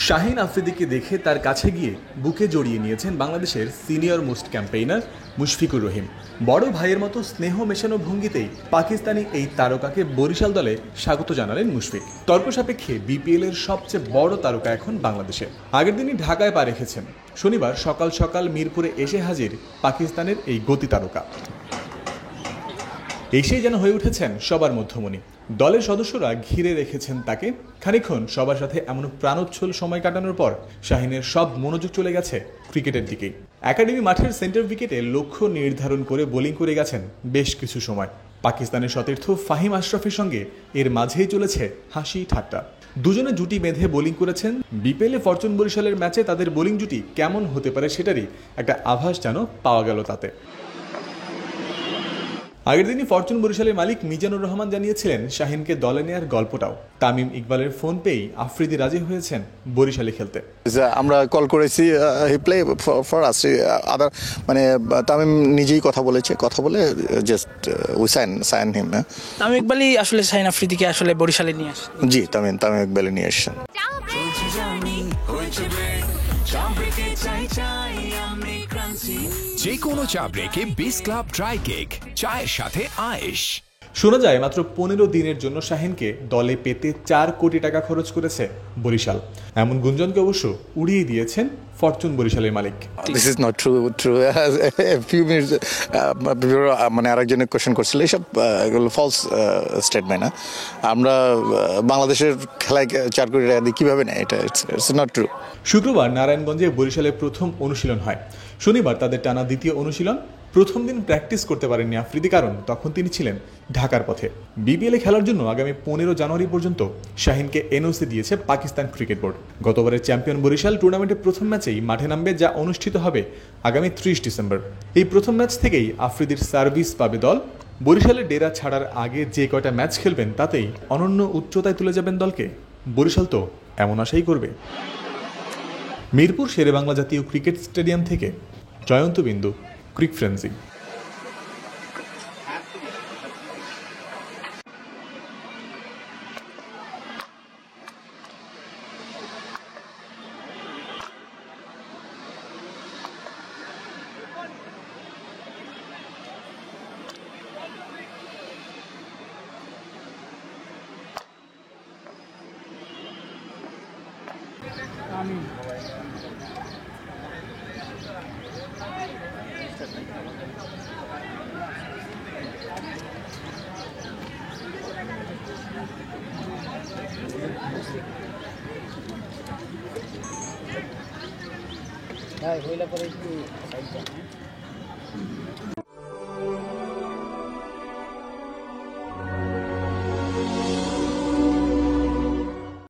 শাহিন আফ্রিদিকে দেখে তার কাছে গিয়ে বুকে জড়িয়ে নিয়েছেন বাংলাদেশের senior most campaigner Mushfiqur Rahim. বড় ভাইয়ের মতো স্নেহ মেশানো ভঙ্গিতেই পাকিস্তানি এই তারকাকে বরিশাল দলে স্বাগত জানালেন মুশফিক। তর্ক সাপেক্ষে বিপিএল এর সবচেয়ে বড় তারকা এখন বাংলাদেশে। আগের দিনই ঢাকায় পা রেখেছেন। শনিবার সকাল সকাল মিরপুরে এসে হাজির পাকিস্তানের এই গতি তারকা। এসেই যেন হয়ে উঠেছেন সবার মধ্যমণি। দলের সদস্যরা ঘিরে রেখেছেন তাকে। খানিকক্ষণ সবার সাথে এমন প্রাণোচ্ছল সময় কাটানোর পর শাহিনের সব মনোযোগ চলে গেছে ক্রিকেটের দিকেই। একাডেমি মাঠের সেন্টার উইকেটে লক্ষ্য নির্ধারণ করে বোলিং করে গেছেন বেশ কিছু সময়। পাকিস্তানের সতীর্থ ফাহিম আশরাফের সঙ্গে এর মাঝেই চলেছে হাসি ঠাট্টা। দুজনে জুটি বেঁধে বোলিং করেছেন। বিপিএলে ফরচুন বরিশালের ম্যাচে তাদের বোলিং জুটি কেমন হতে পারে সেটারই একটা আভাস যেন পাওয়া গেল তাতে। আগের দিনই ফরচুন বরিশালের মালিক মিজানুর রহমান জানিয়েছিলেন শাহিনকে দলে নেয়ার গল্পটাও। তামিম ইকবালের ফোন পেয়েই আফ্রিদি রাজি হয়েছেন বরিশালে খেলতে। আমরা কল করেছি, হি প্লে ফর আস আদার, মানে তামিম নিজেই কথা বলে জাস্ট উই সাইন হিম। তামিম ইকবালই আসলে শাহিন আফ্রিদিকে আসলে বরিশালে নিয়ে আসে। জি, তামিম ইকবালে নিয়ে আসছেন। যে কোনো চা ব্রেকে বিস ক্লাব ড্রাই কেক, চায়ের সাথে আয়েশ। শোনা যায় মাত্র 15 দিনের জন্য শাহিনকে দলে পেতে 4 কোটি টাকা খরচ করেছে বরিশাল। এমন গুঞ্জনকে অবশ্য উড়িয়ে দিয়েছেন ফরচুন বরিশালের মালিক। This is not true. Few minutes মানে আরেকজনের কোশ্চেন করছিল, এসব এগুলো ফলস স্টেটমেন্ট। আমরা বাংলাদেশের খেলায় 4 কোটি টাকা দিয়ে কীভাবে নেয়, এটা ইটস নট ট্রু। শুক্রবার নারায়ণগঞ্জে বরিশালের প্রথম অনুশীলন হয়। শনিবার তাদের টানা দ্বিতীয় অনুশীলন। প্রথম দিন প্র্যাকটিস করতে পারেননি আফ্রিদি, কারণ তখন তিনি ছিলেন ঢাকার পথে। বিপিএলে খেলার জন্য আগামী 15 জানুয়ারি পর্যন্ত শাহিনকে এনওসি দিয়েছে পাকিস্তান ক্রিকেট বোর্ড। গতবারের চ্যাম্পিয়ন বরিশাল টুর্নামেন্টের প্রথম ম্যাচেই মাঠে নামবে, যা অনুষ্ঠিত হবে আগামী 30 ডিসেম্বর। এই প্রথম ম্যাচ থেকেই আফ্রিদির সার্ভিস পাবে দল। বরিশালের ডেরা ছাড়ার আগে যে কয়টা ম্যাচ খেলবেন তাতেই অনন্য উচ্চতায় তুলে যাবেন দলকে। বরিশাল তো এমন আশাই করবে। মিরপুর শেরেবাংলা জাতীয় ক্রিকেট স্টেডিয়াম থেকে জয়ন্ত বিন্দু, ক্রিক ফ্রেন্সি। হইলা পরে একটু